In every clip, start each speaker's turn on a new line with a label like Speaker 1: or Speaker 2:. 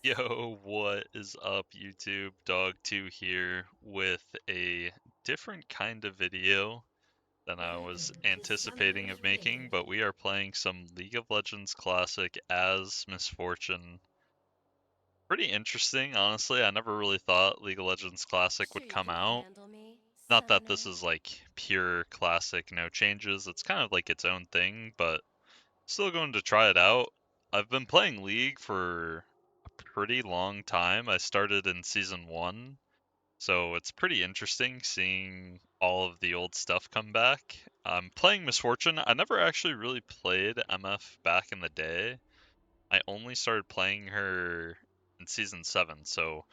Speaker 1: Yo, what is up, YouTube? Dog2 here with a different kind of video than I was anticipating of making, but we are playing some League of Legends Classic as Misfortune. Pretty interesting, honestly. I never really thought League of Legends Classic would come out. Not that this is like pure classic, no changes. It's kind of like its own thing, but still going to try it out. I've been playing League for a pretty long time. I started in season 1, so it's pretty interesting seeing all of the old stuff come back. I'm playing Misfortune. I never actually really played MF back in the day. I only started playing her in season 7, so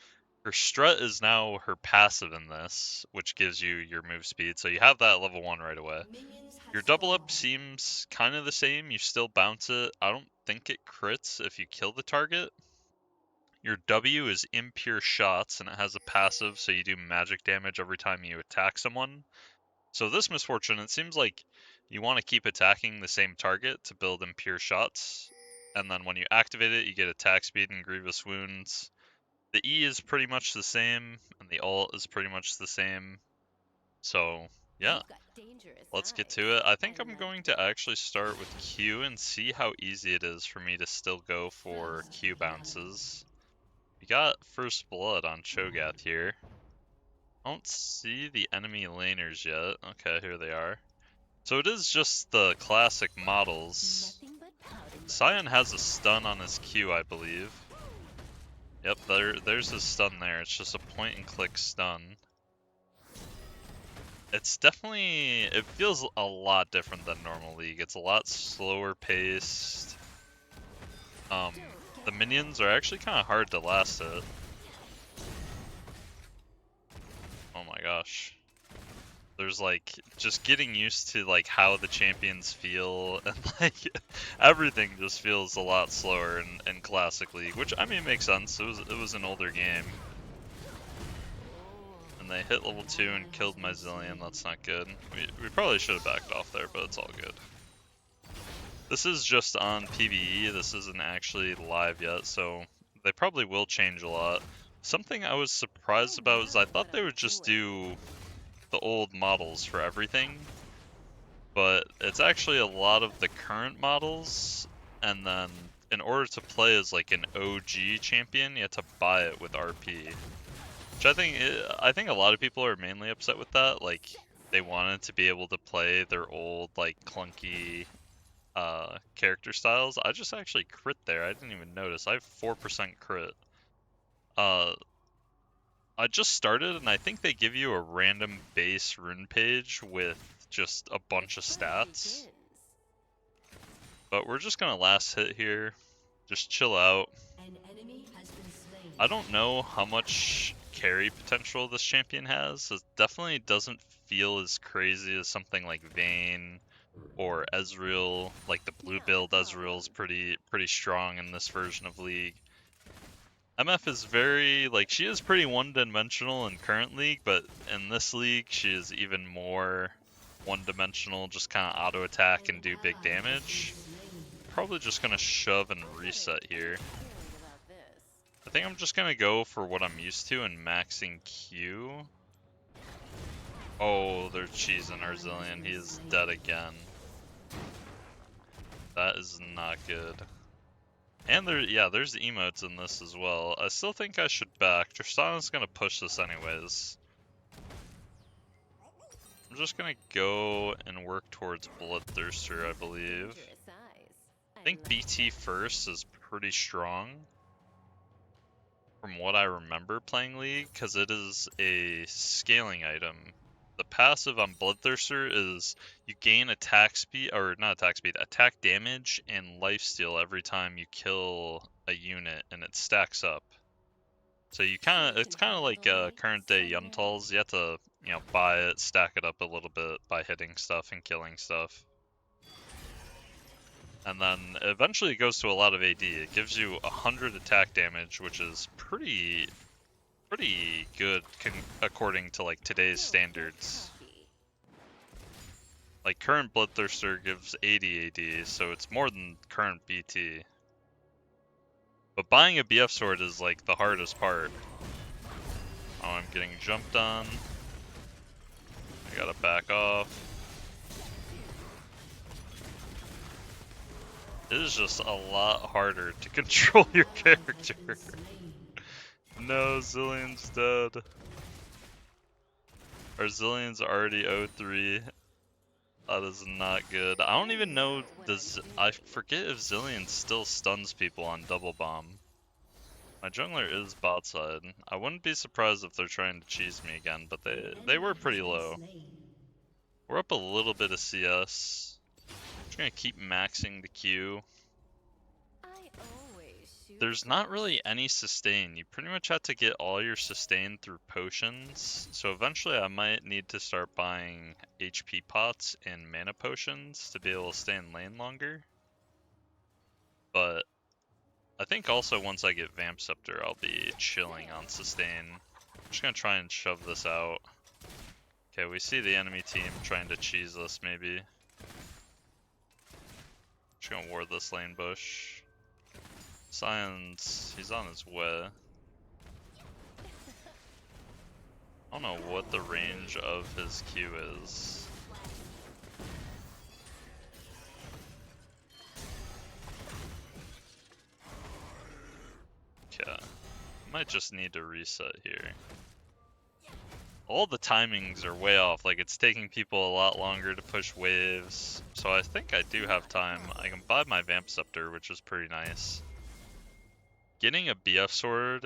Speaker 1: her strut is now her passive in this, which gives you your move speed. So you have that level 1 right away. Your double up seems kind of the same. You still bounce it. I don't think it crits if you kill the target. Your W is impure shots, and it has a passive, so you do magic damage every time you attack someone. So this Misfortune, it seems like you want to keep attacking the same target to build impure shots. And then when you activate it, you get attack speed and grievous wounds. The E is pretty much the same, and the ult is pretty much the same. So, yeah. Let's get to it. I think I'm going to actually start with Q and see how easy it is for me to still go for Q bounces. We got first blood on Cho'Gath here. I don't see the enemy laners yet. Okay, here they are. So it is just the classic models. Sion has a stun on his Q, I believe. Yep, there's his stun there. It's just a point and click stun. It's definitely, it feels a lot different than normal League. It's a lot slower paced. The minions are actually kind of hard to last it. Oh my gosh. There's like, just getting used to like how the champions feel, and like, everything just feels a lot slower in Classic League, which I mean makes sense. It was an older game. And they hit level 2 and killed my Zillion. That's not good. We probably should have backed off there, but it's all good. This is just on PvE. This isn't actually live yet, so they probably will change a lot. Something I was surprised about is I thought they would just do the old models for everything, but it's actually a lot of the current models, and then in order to play as like an OG champion, you have to buy it with RP. Which I think a lot of people are mainly upset with that. Like, they wanted to be able to play their old, like, clunky character styles. I just actually crit there. I didn't even notice. I have 4% crit. Uh, I just started, and I think they give you a random base rune page with just a bunch of stats. But we're just gonna last hit here. Just chill out. I don't know how much carry potential this champion has. It definitely doesn't feel as crazy as something like Vayne or Ezreal. Like the blue build Ezreal is pretty strong in this version of League. MF is very, like, she is pretty one-dimensional in current League, but in this League she is even more one-dimensional, just kind of auto-attack and do big damage. Probably just gonna shove and reset here. I think I'm just gonna go for what I'm used to and maxing Q. Oh, they're cheesing our Zillion. He is dead again. That is not good. And there's emotes in this as well. I still think I should back. Tristana's gonna push this anyways. I'm just gonna go and work towards Bloodthirster, I believe. I think BT first is pretty strong from what I remember playing League, because it is a scaling item. The passive on Bloodthirster is you gain attack speed, or not attack speed, attack damage and lifesteal every time you kill a unit, and it stacks up. So it's kind of like current day Yuntal's. You have to, buy it, stack it up a little bit by hitting stuff and killing stuff. And then eventually it goes to a lot of AD. It gives you 100 attack damage, which is pretty good according to like today's standards. Like current Bloodthirster gives 80 AD, so it's more than current BT. But buying a BF sword is like the hardest part. Oh, I'm getting jumped on. I gotta back off. It is just a lot harder to control your character. No, Zillion's dead. Our Zillion's already 0-3. That is not good. I don't even know, I forget if Zillion still stuns people on double bomb. My jungler is bot side. I wouldn't be surprised if they're trying to cheese me again, but they were pretty low. We're up a little bit of CS. Just gonna keep maxing the Q. There's not really any sustain. You pretty much have to get all your sustain through potions. So eventually I might need to start buying HP pots and mana potions to be able to stay in lane longer. But I think also once I get Vamp Scepter, I'll be chilling on sustain. I'm just gonna try and shove this out. Okay, we see the enemy team trying to cheese us maybe. Just gonna ward this lane bush. Sion's, he's on his way. I don't know what the range of his Q is. Okay, might just need to reset here. All the timings are way off, like it's taking people a lot longer to push waves. So I think I do have time. I can buy my Vamp Scepter, which is pretty nice. Getting a BF sword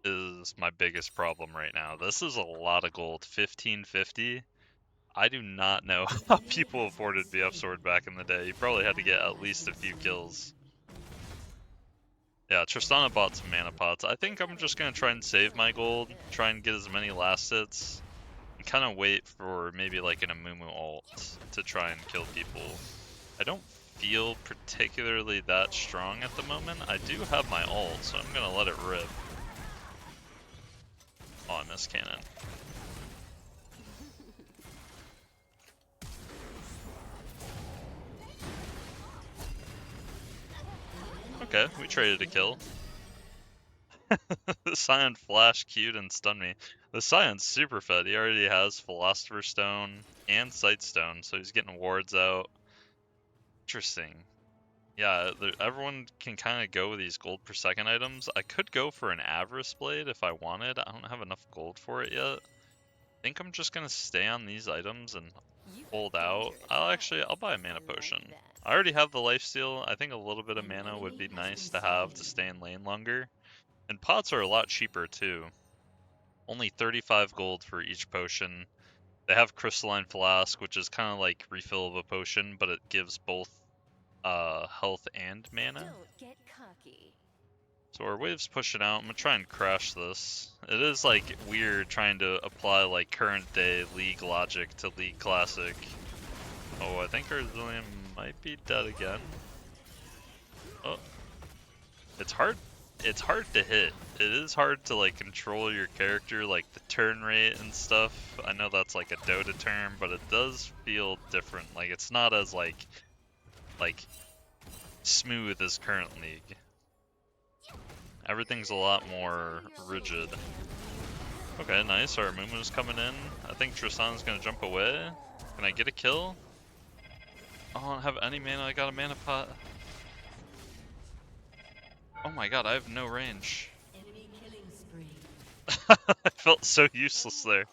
Speaker 1: is my biggest problem right now. This is a lot of gold, 1550. I do not know how people afforded BF sword back in the day. You probably had to get at least a few kills. Yeah, Tristana bought some mana pots. I think I'm just gonna try and save my gold, try and get as many last hits, and kind of wait for maybe like an Amumu ult to try and kill people. I don't feel particularly that strong at the moment. I do have my ult, so I'm gonna let it rip. Oh, I missed cannon. Okay, we traded a kill. The Scion flash Q'd and stunned me. The Scion's super fed. He already has Philosopher's Stone and Sight Stone, so he's getting wards out. Interesting. Yeah, everyone can kind of go with these gold per second items. I could go for an Avarice Blade if I wanted. I don't have enough gold for it yet. I think I'm just gonna stay on these items and hold out. I'll buy a mana potion. I already have the lifesteal. I think a little bit of mana would be nice to have to stay in lane longer. And pots are a lot cheaper too. Only 35 gold for each potion. They have Crystalline Flask, which is kind of like refill of a potion, but it gives both health and mana. So our wave's pushing out. I'm gonna try and crash this. It is like weird trying to apply like current day League logic to League Classic. Oh, I think our Zillion might be dead again. Oh, it's hard to hit. It is hard to like control your character, like the turn rate and stuff. I know that's like a Dota term, but it does feel different. Like it's not as like smooth as current League. Everything's a lot more rigid. Okay, nice. Our Mumu's coming in. I think Tristan's gonna jump away. Can I get a kill? Oh, I don't have any mana. I got a mana pot. Oh my god, I have no range. I felt so useless there.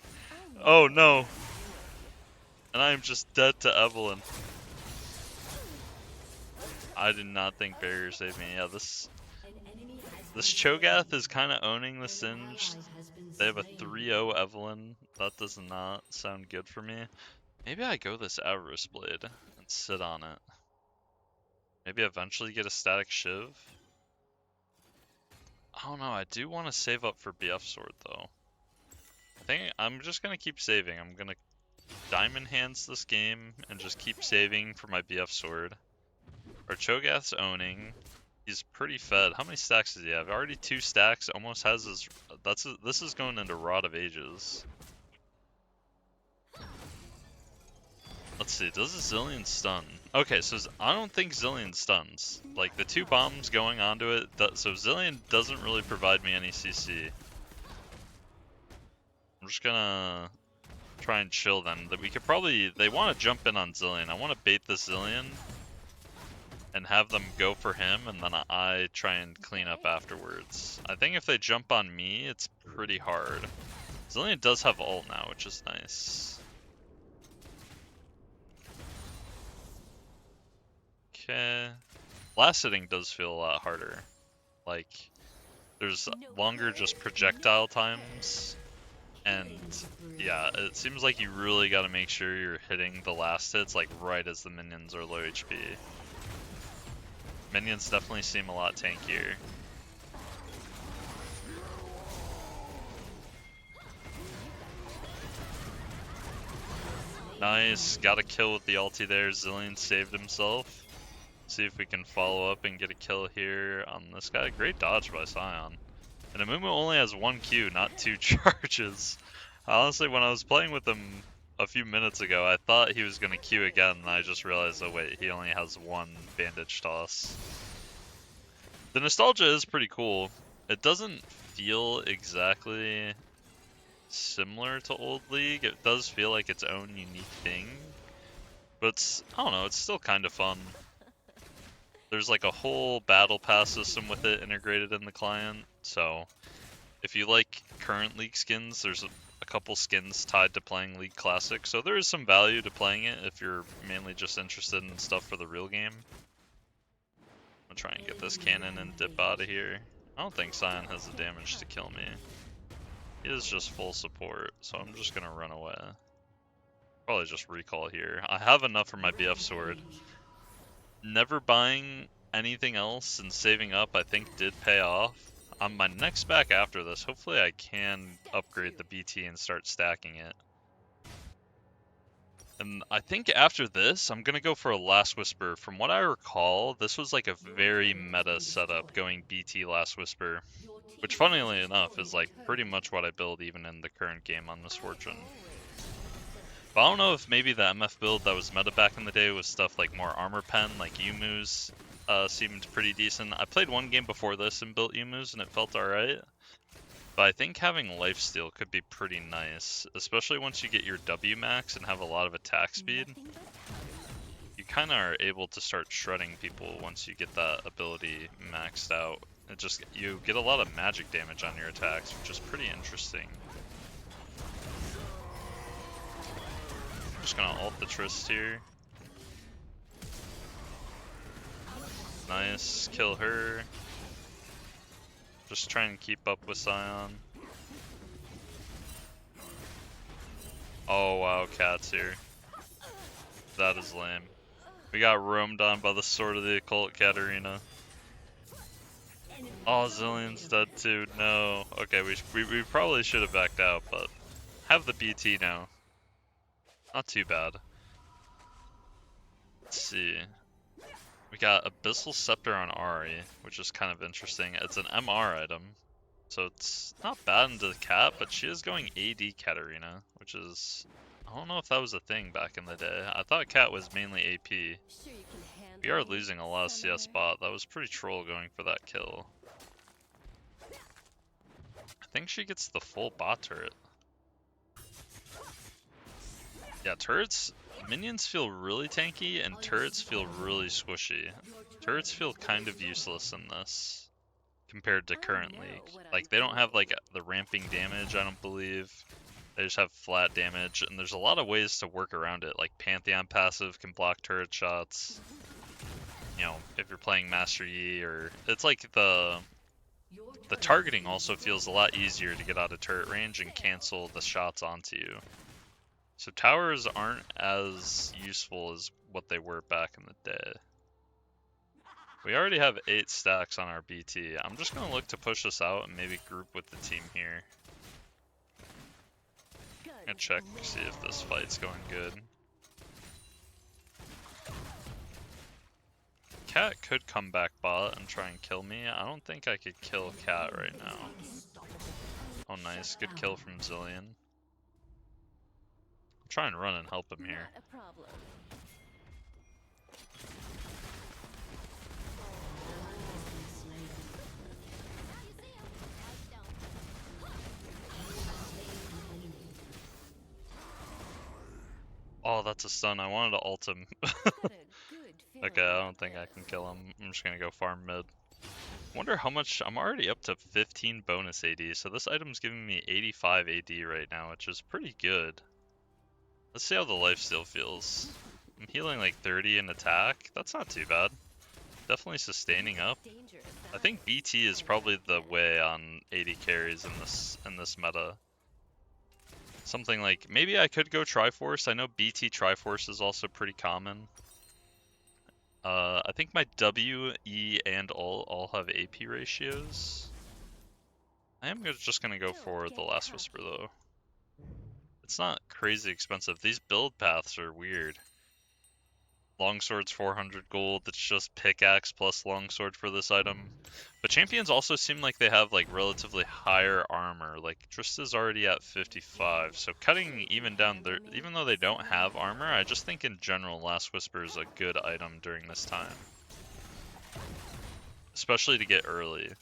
Speaker 1: Oh no. And I am just dead to Evelyn. I did not think barrier saved me. Yeah, this Cho'Gath is kind of owning the Singed. They have a 3-0 Evelyn. That does not sound good for me. Maybe I go this Avarice Blade and sit on it. Maybe eventually get a static Shiv. I don't know, I do want to save up for BF Sword though. I think I'm just going to keep saving. I'm going to Diamond Hands this game and just keep saving for my BF Sword. Our Cho'Gath's owning. He's pretty fed. How many stacks does he have? Already 2 stacks. Almost has his. This is going into Rod of Ages. Let's see, does a Zillion stun? Okay, so I don't think Zillion stuns. Like, the 2 bombs going onto it, so Zillion doesn't really provide me any CC. I'm just gonna try and chill them. That we could probably, they want to jump in on Zillion. I want to bait the Zillion and have them go for him, and then I try and clean up afterwards. I think if they jump on me, it's pretty hard. Zillion does have ult now, which is nice. Okay. Last hitting does feel a lot harder. Like, there's longer just projectile times, and yeah, it seems like you really gotta make sure you're hitting the last hits like right as the minions are low HP. Minions definitely seem a lot tankier. Nice, got a kill with the ulti there. Zillion saved himself. See if we can follow up and get a kill here on this guy. Great dodge by Sion. And Amumu only has 1 Q, not 2 charges. Honestly, when I was playing with him a few minutes ago, I thought he was going to Q again, and I just realized, oh wait, he only has 1 bandage toss. The nostalgia is pretty cool. It doesn't feel exactly similar to old League. It does feel like its own unique thing. But it's, I don't know, it's still kind of fun. There's like a whole battle pass system with it integrated in the client, so if you like current League skins, there's a couple skins tied to playing League Classic, so there is some value to playing it if you're mainly just interested in stuff for the real game. I'm gonna try and get this cannon and dip out of here. I don't think Sion has the damage to kill me. He is just full support, so I'm just gonna run away. Probably just recall here. I have enough for my BF sword. Never buying anything else and saving up, I think, did pay off. On my next back after this, hopefully I can upgrade the BT and start stacking it. And I think after this, I'm going to go for a Last Whisper. From what I recall, this was like a very meta setup, going BT Last Whisper. Which, funnily enough, is like pretty much what I build even in the current game on Misfortune. But I don't know if maybe the MF build that was meta back in the day was stuff like more armor pen, like Yumu's seemed pretty decent. I played one game before this and built Yumu's and it felt alright. But I think having lifesteal could be pretty nice, especially once you get your W max and have a lot of attack speed. You kind of are able to start shredding people once you get that ability maxed out. You get a lot of magic damage on your attacks, which is pretty interesting. Just gonna ult the Trist here. Nice, kill her. Just try and keep up with Sion. Oh wow, Cat's here. That is lame. We got roamed on by the Sword of the Occult Katarina. Oh, Zillion's dead too. No. Okay, we probably should have backed out, but have the BT now. Not too bad. Let's see. We got Abyssal Scepter on Ari, which is kind of interesting. It's an MR item, so it's not bad into the Cat, but she is going AD Katarina, which is... I don't know if that was a thing back in the day. I thought Cat was mainly AP. We are losing a lot of CS bot. That was pretty troll going for that kill. I think she gets the full bot turret. Yeah, turrets, minions feel really tanky and turrets feel really squishy. Turrets feel kind of useless in this compared to current League. Like, they don't have like the ramping damage, I don't believe. They just have flat damage, and there's a lot of ways to work around it. Like Pantheon passive can block turret shots. You know, if you're playing Master Yi, or it's like the targeting also feels a lot easier to get out of turret range and cancel the shots onto you. So towers aren't as useful as what they were back in the day. We already have 8 stacks on our BT. I'm just going to look to push this out and maybe group with the team here. I'm going to check to see if this fight's going good. Cat could come back bot and try and kill me. I don't think I could kill Cat right now. Oh nice, good kill from Zillion. try and run and help him here.
Speaker 2: Not a problem.
Speaker 1: Oh, that's a stun. I wanted to ult him.
Speaker 2: Got a good feeling
Speaker 1: Okay, I
Speaker 2: about
Speaker 1: don't think I
Speaker 2: this.
Speaker 1: can kill him. I'm just gonna go farm mid. Wonder how much. I'm already up to 15 bonus AD, so this item's giving me 85 AD right now, which is pretty good. Let's see how the lifesteal feels. I'm healing like 30 in attack. That's not too bad. Definitely sustaining up.
Speaker 2: Dangerous
Speaker 1: I think BT is
Speaker 2: kind of
Speaker 1: probably the
Speaker 2: like
Speaker 1: way on AD carries in this meta. Something like maybe I could go Triforce. I know BT Triforce is also pretty common. I think my W, E, and all have AP ratios. I am just gonna go for the Last Whisper though. It's not crazy expensive. These build paths are weird. Longsword's 400 gold. It's just pickaxe plus longsword for this item. But champions also seem like they have like relatively higher armor. Like Trista's already at 55, so cutting even down there, even though they don't have armor, I just think in general Last Whisper is a good item during this time, especially to get early.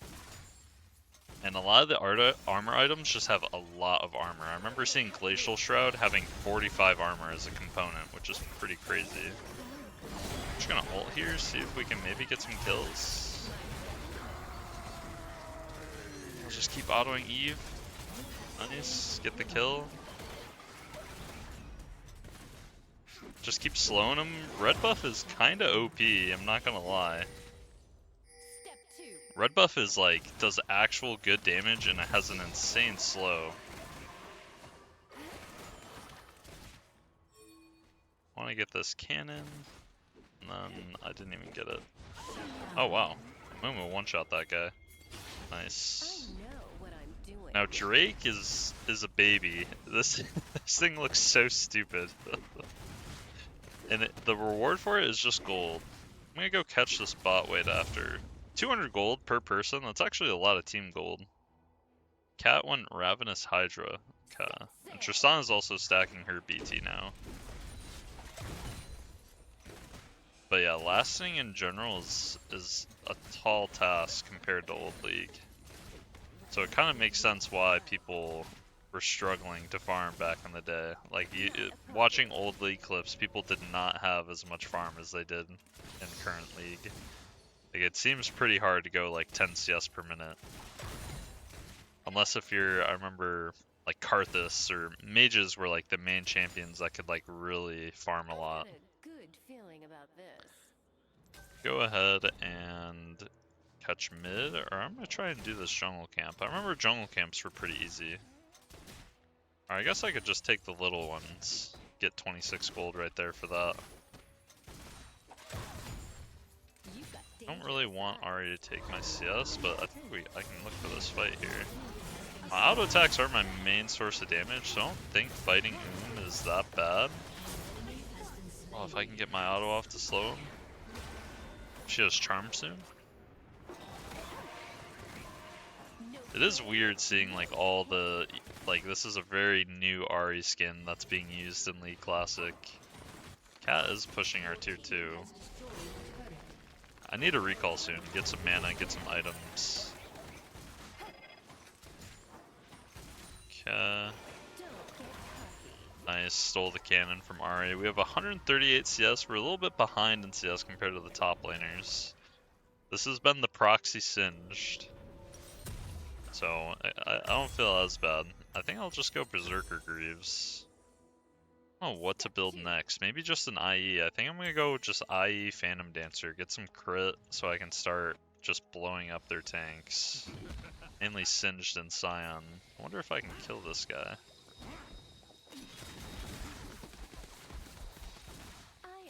Speaker 1: And a lot of the armor items just have a lot of armor. I remember seeing Glacial Shroud having 45 armor as a component, which is pretty crazy. Just gonna ult here, see if we can maybe get some kills. I'll just keep autoing Eve. Nice, get the kill. Just keep slowing him. Red buff is kinda OP, I'm not gonna lie.
Speaker 2: Step 2.
Speaker 1: Red buff is like, does actual good damage and it has an insane slow. Wanna get this cannon. And then I didn't even get it. Oh wow. Momo one-shot that guy. Nice.
Speaker 2: I know what I'm doing.
Speaker 1: Now Drake is a baby. This thing looks so stupid. And the reward for it is just gold. I'm gonna go catch this bot wait after. 200 gold per person, that's actually a lot of team gold. Cat went Ravenous Hydra. Okay. And Tristan is also stacking her BT now. But yeah, lasting in general is a tall task compared to Old League. So it kind of makes sense why people were struggling to farm back in the day. Like, watching Old League clips, people did not have as much farm as they did in current League. Like, it seems pretty hard to go like 10 CS per minute. Unless if you're, I remember, like Karthus or mages were like the main champions that could like really farm a lot.
Speaker 2: Got a good feeling about this.
Speaker 1: Go ahead and catch mid, or I'm gonna try and do this jungle camp. I remember jungle camps were pretty easy. Or I guess I could just take the little ones. Get 26 gold right there for that. I don't really want Ari to take my CS, but I think I can look for this fight here. My auto attacks are my main source of damage, so I don't think fighting is that bad. Well, if I can get my auto off to slow him. She has charm soon. It is weird seeing like all the, like this is a very new Ari skin that's being used in League Classic. Cat is pushing our tier 2. I need a recall soon, get some mana, get some items. Okay. Nice, stole the cannon from Ari. We have 138 CS, we're a little bit behind in CS compared to the top laners. This has been the proxy singed. So, I don't feel as bad. I think I'll just go Berserker Greaves. I don't know what to build next. Maybe just an IE. I think I'm gonna go just IE Phantom Dancer. Get some crit so I can start just blowing up their tanks. Mainly Singed and Scion. I wonder if I can kill this guy.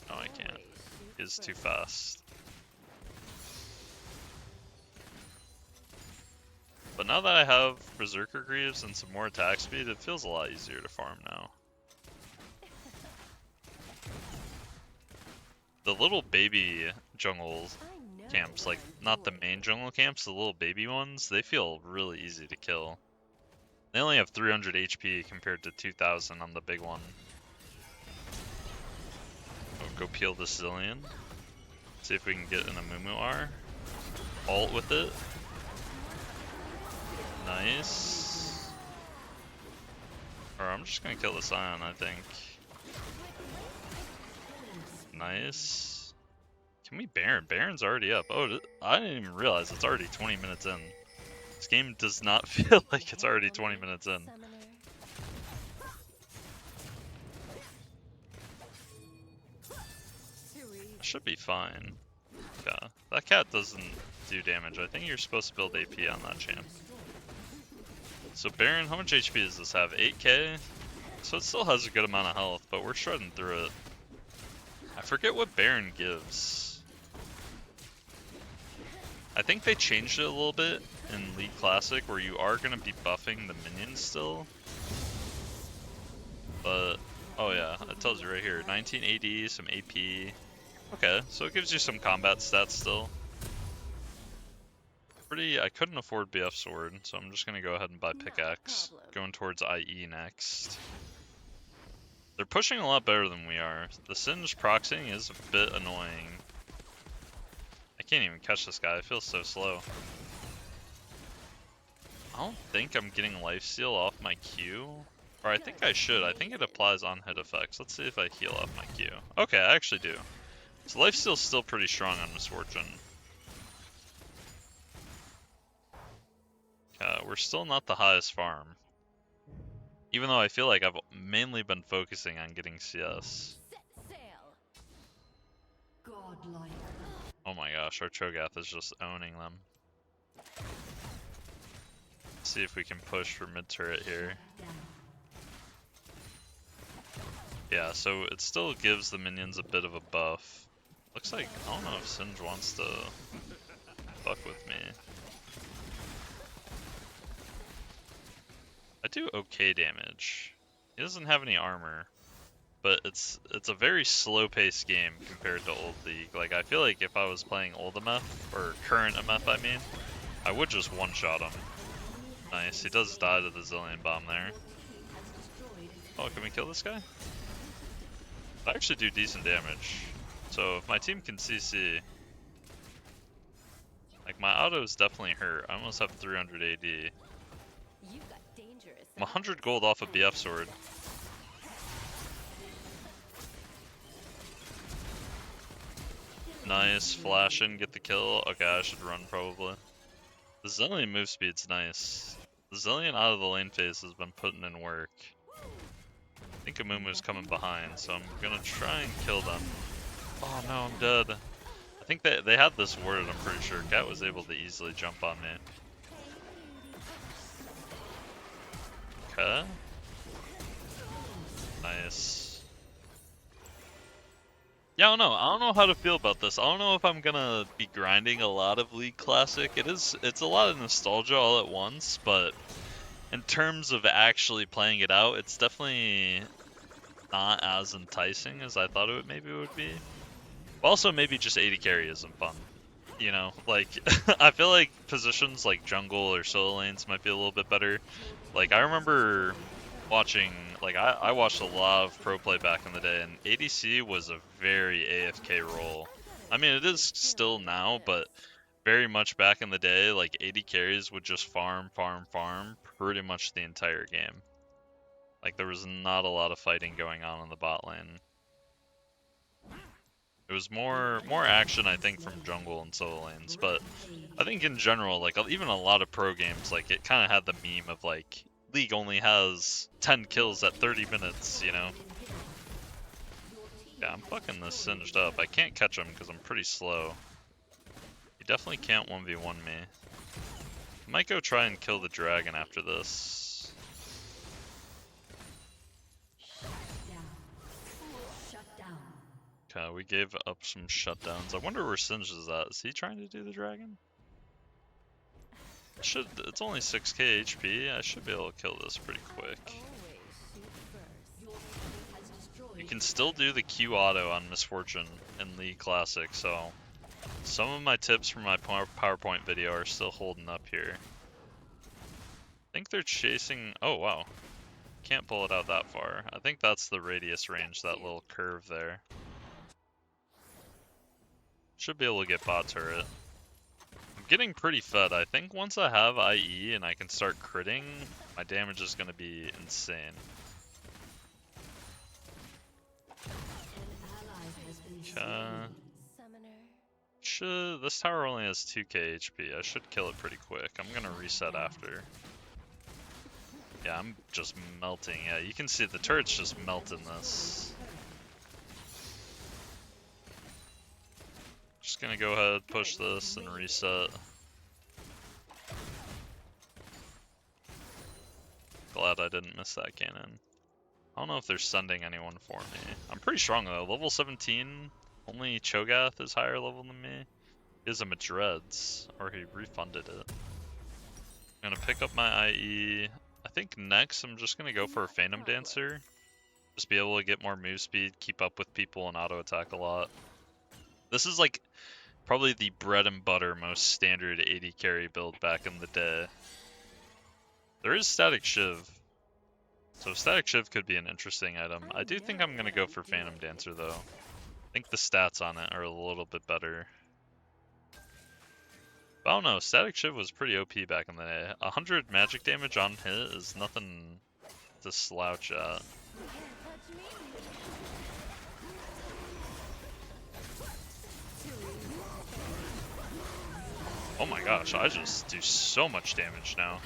Speaker 1: No, I can't. He's too fast. But now that I have Berserker Greaves and some more attack speed, it feels a lot easier to farm now. The little baby jungle camps, like not the main jungle camps, the little baby ones, they feel really easy to kill. They only have 300 HP compared to 2000 on the big one. We'll go peel the Zillion. See if we can get an Amumu R. Ult with it. Nice. Or I'm just gonna kill this Ion, I think. Nice. Can we Baron? Baron's already up. Oh, I didn't even realize it's already 20 minutes in. This game does not feel like it's already 20 minutes in. Should be fine. Yeah, that cat doesn't do damage. I think you're supposed to build AP on that champ. So Baron, how much HP does this have? 8k? So it still has a good amount of health, but we're shredding through it. I forget what Baron gives. I think they changed it a little bit in League Classic, where you are going to be buffing the minions still. But, oh yeah, it tells you right here, 19 AD, some AP. Okay, so it gives you some combat stats still. I couldn't afford BF Sword, so I'm just gonna go ahead and buy Pickaxe. Going towards IE next. They're pushing a lot better than we are. The Singe proxying is a bit annoying. I can't even catch this guy, I feel so slow. I don't think I'm getting lifesteal off my Q. Or I think I should. I think it applies on hit effects. Let's see if I heal off my Q. Okay, I actually do. So lifesteal's still pretty strong on Misfortune. We're still not the highest farm. Even though I feel like I've mainly been focusing on getting CS. Oh my gosh, our Cho'Gath is just owning them. Let's see if we can push for mid turret here. Yeah, so it still gives the minions a bit of a buff. Looks like, I don't know if Singe wants to fuck with me. I do okay damage. He doesn't have any armor, but it's a very slow-paced game compared to old League. Like, I feel like if I was playing old MF, or current MF I mean, I would just one-shot him. Nice, he does die to the Zillion Bomb there. Oh, can we kill this guy? I actually do decent damage. So if my team can CC, like my auto is definitely hurt. I almost have 300 AD. I'm 100 gold off a BF sword. Nice, flash in, get the kill. Okay, I should run probably. The Zillion move speed's nice. The Zillion out of the lane phase has been putting in work. I think Amumu's coming behind, so I'm gonna try and kill them. Oh no, I'm dead. I think they had this warded, I'm pretty sure. Cat was able to easily jump on me. Okay. Nice. Yeah, I don't know. I don't know how to feel about this. I don't know if I'm gonna be grinding a lot of League Classic. It's a lot of nostalgia all at once, but in terms of actually playing it out, it's definitely not as enticing as I thought it would be. Also, maybe just 80 carry isn't fun. You know, like, I feel like positions like jungle or solo lanes might be a little bit better. Like, I remember watching, like, I watched a lot of pro play back in the day, and ADC was a very AFK role. I mean, it is still now, but very much back in the day, like, AD carries would just farm pretty much the entire game. Like, there was not a lot of fighting going on in the bot lane. It was more action, I think, from jungle and solo lanes, but I think in general, like, even a lot of pro games, like, it kind of had the meme of, like, League only has 10 kills at 30 minutes, you know? Yeah, I'm fucking this singed up. I can't catch him because I'm pretty slow. He definitely can't 1v1 me. I might go try and kill the dragon after this. Okay, we gave up some shutdowns. I wonder where Singe is at. Is he trying to do the dragon? It's only 6k HP. I should be able to kill this pretty quick. You can still do the Q auto on Misfortune in League Classic, so some of my tips from my PowerPoint video are still holding up here. I think they're chasing... Oh, wow. Can't pull it out that far. I think that's the radius range, that little curve there. Should be able to get bot turret. I'm getting pretty fed. I think once I have IE and I can start critting, my damage is going to be insane. Okay. This tower only has 2k HP. I should kill it pretty quick. I'm gonna reset after. Yeah, I'm just melting. Yeah, you can see the turret's just melting this. Just gonna go ahead, push this, and reset. Glad I didn't miss that cannon. I don't know if they're sending anyone for me. I'm pretty strong though. Level 17, only Cho'Gath is higher level than me. He has a Madreds, or he refunded it. I'm gonna pick up my IE. I think next I'm just gonna go for a Phantom Dancer. Just be able to get more move speed, keep up with people, and auto attack a lot. This is like probably the bread and butter most standard AD carry build back in the day. There is Static Shiv. So Static Shiv could be an interesting item. I do think I'm gonna go for Phantom Dancer though. I think the stats on it are a little bit better. But I don't know, Static Shiv was pretty OP back in the day. 100 magic damage on hit is nothing to slouch at. Oh my gosh, I just do so much damage now.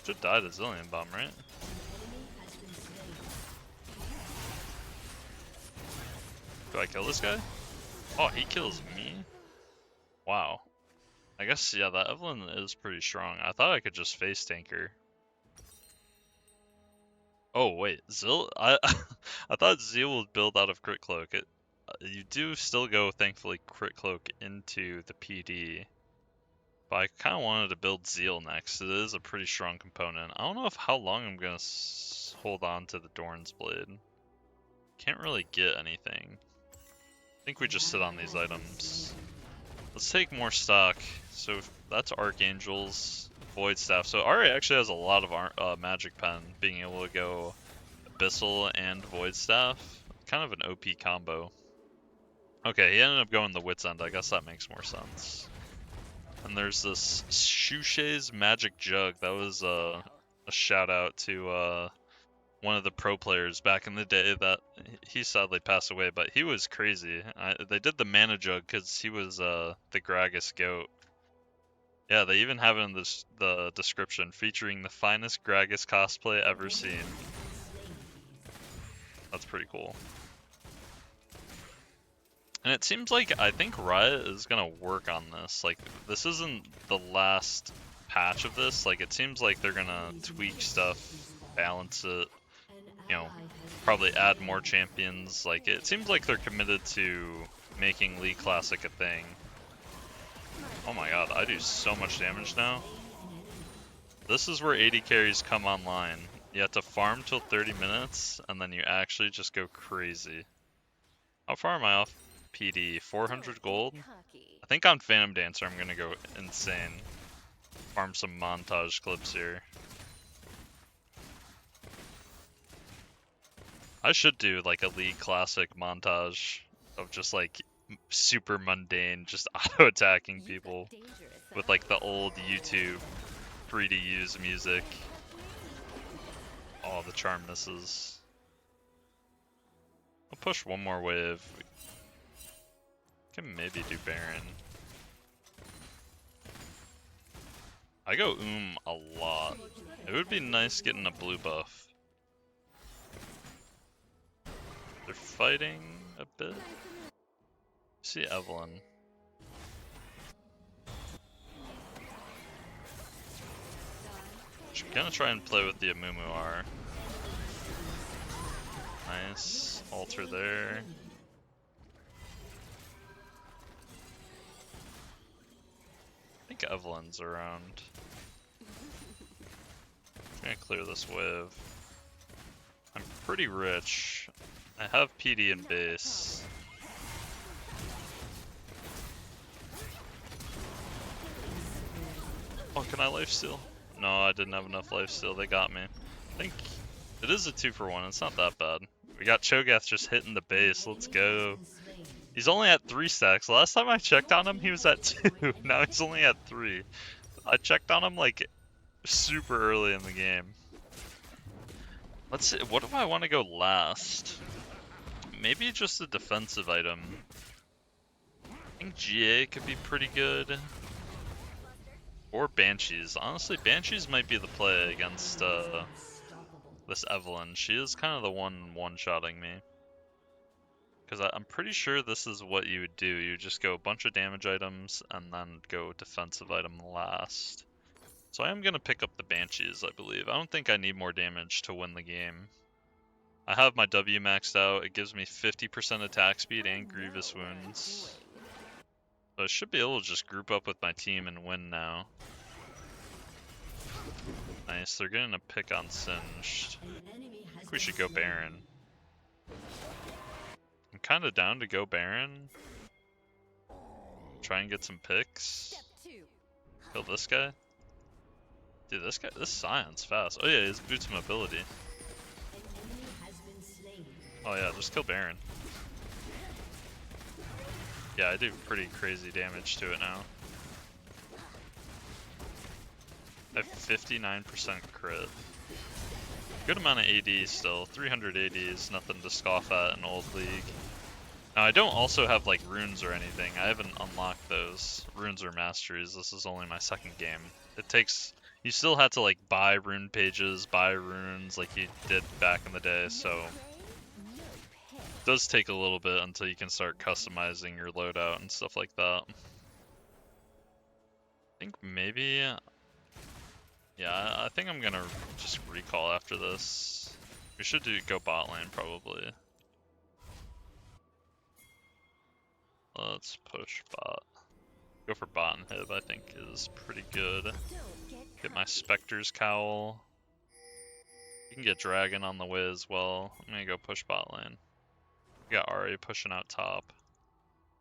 Speaker 1: Should die to Zillion Bomb, right? Do I kill this guy? Oh, he kills me? Wow. I guess, yeah, that Evelyn is pretty strong. I thought I could just face tank her. Oh, wait. I thought Zeal would build out of Crit Cloak. You do still go, thankfully, Crit Cloak into the PD. But I kind of wanted to build Zeal next. It is a pretty strong component. I don't know how long I'm going to hold on to the Dorn's Blade. Can't really get anything. I think we just sit on these items. Let's take more stock. So that's Archangels, Void Staff. So Ari actually has a lot of Magic Pen, being able to go Abyssal and Void Staff. Kind of an OP combo. Okay, he ended up going the Wit's End. I guess that makes more sense. And there's this Shushei's Magic Jug. That was a shout out to one of the pro players back in the day that he sadly passed away, but he was crazy. They did the Mana Jug because he was the Gragas goat. Yeah, they even have it in the description, featuring the finest Gragas cosplay ever seen. That's pretty cool. And it seems like, I think Riot is gonna work on this. Like, this isn't the last patch of this. Like, it seems like they're gonna tweak stuff, balance it, you know, probably add more champions. Like, it seems like they're committed to making League Classic a thing. Oh my god, I do so much damage now. This is where AD carries come online. You have to farm till 30 minutes, and then you actually just go crazy. How far am I off PD? 400 gold? I think on Phantom Dancer I'm gonna go insane. Farm some montage clips here. I should do like a League Classic montage of just like super mundane, just auto-attacking people with like the old YouTube free to use music. Oh, the charm misses. I'll push one more wave. Can maybe do Baron. I go a lot. It would be nice getting a blue buff. They're fighting a bit. See Evelyn. She's gonna try and play with the Amumu R. Nice. Altar there. I think Evelyn's around. I'm gonna clear this wave. I'm pretty rich. I have PD in base. Oh, can I lifesteal? No, I didn't have enough lifesteal. They got me. I think it is a 2-for-1. It's not that bad. We got Cho'Gath just hitting the base. Let's go. He's only at 3 stacks. Last time I checked on him, he was at 2. Now he's only at 3. I checked on him like super early in the game. Let's see. What do I want to go last? Maybe just a defensive item. I think GA could be pretty good. Or Banshees. Honestly, Banshees might be the play against this Evelyn. She is kind of the one-shotting me. Because I'm pretty sure this is what you would do. You just go a bunch of damage items and then go defensive item last. So I am going to pick up the Banshees, I believe. I don't think I need more damage to win the game. I have my W maxed out. It gives me 50% attack speed and grievous wounds. So I should be able to just group up with my team and win now. Nice, they're getting a pick on Singed. I think we should go Baron. I'm kind of down to go Baron. Try and get some picks. Kill this guy. Dude, this Scion's fast. Oh yeah, his boots mobility. Oh yeah, just kill Baron. Yeah, I do pretty crazy damage to it now. I have 59% crit. Good amount of AD still. 300 AD is nothing to scoff at in old league. Now I don't also have like runes or anything. I haven't unlocked those. Runes or masteries. This is only my second game. It takes, you still had to like buy rune pages, buy runes like you did back in the day, so it does take a little bit until you can start customizing your loadout and stuff like that. I think maybe, yeah, I think I'm gonna just recall after this. We should go bot lane probably. Let's push bot. Go for bot and hib, I think is pretty good. Get my Spectre's Cowl. You can get Dragon on the way as well. I'm gonna go push bot lane. We got Ari pushing out top.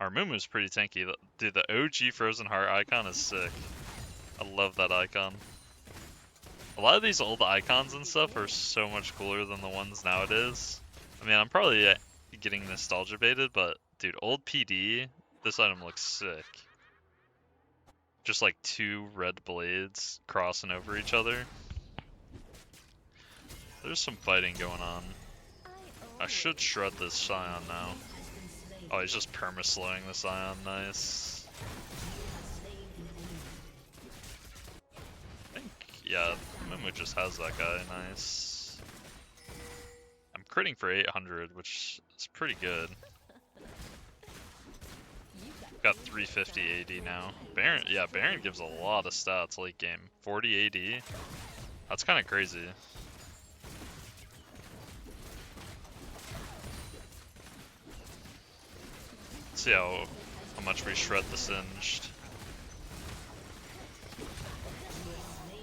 Speaker 1: Our Mumu's pretty tanky. Dude, the OG Frozen Heart icon is sick. I love that icon. A lot of these old icons and stuff are so much cooler than the ones nowadays. I mean, I'm probably getting nostalgia baited, but dude, old PD, this item looks sick. Just like 2 red blades crossing over each other. There's some fighting going on. I should shred this Scion now. Oh, he's just perma-slowing the Scion, nice. I think, yeah, Mumu just has that guy, nice. I'm critting for 800, which is pretty good. Got 350 AD now. Baron, yeah, Baron gives a lot of stats late game. 40 AD. That's kind of crazy. Let's see how much we shred the Singed.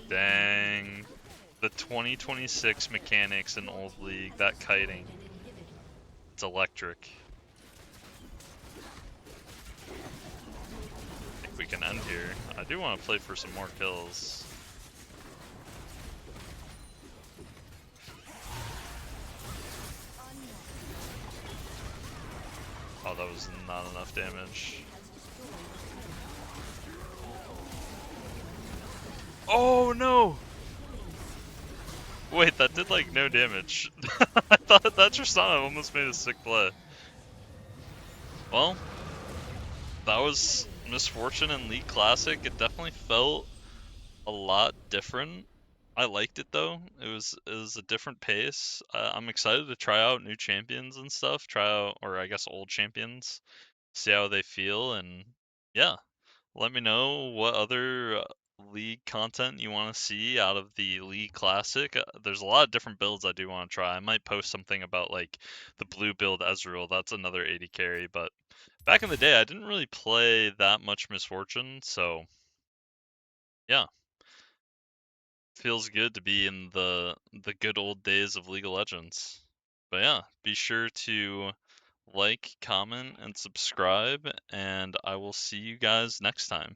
Speaker 1: Dang. The 2026 mechanics in old league, that kiting. It's electric. I think we can end here. I do want to play for some more kills. Oh, that was not enough damage. Oh no! Wait, that did like no damage. I thought that Tristana almost made a sick play. Well, that was Misfortune in League Classic. It definitely felt a lot different. I liked it though. It was a different pace. I'm excited to try out new champions and stuff. Try out, or I guess old champions. See how they feel, and yeah, let me know what other league content you want to see out of the League Classic. There's a lot of different builds I do want to try. I might post something about like the blue build Ezreal. That's another 80 carry, but back in the day I didn't really play that much Misfortune, so yeah. Feels good to be in the good old days of League of Legends. But yeah, be sure to like, comment, and subscribe, and I will see you guys next time.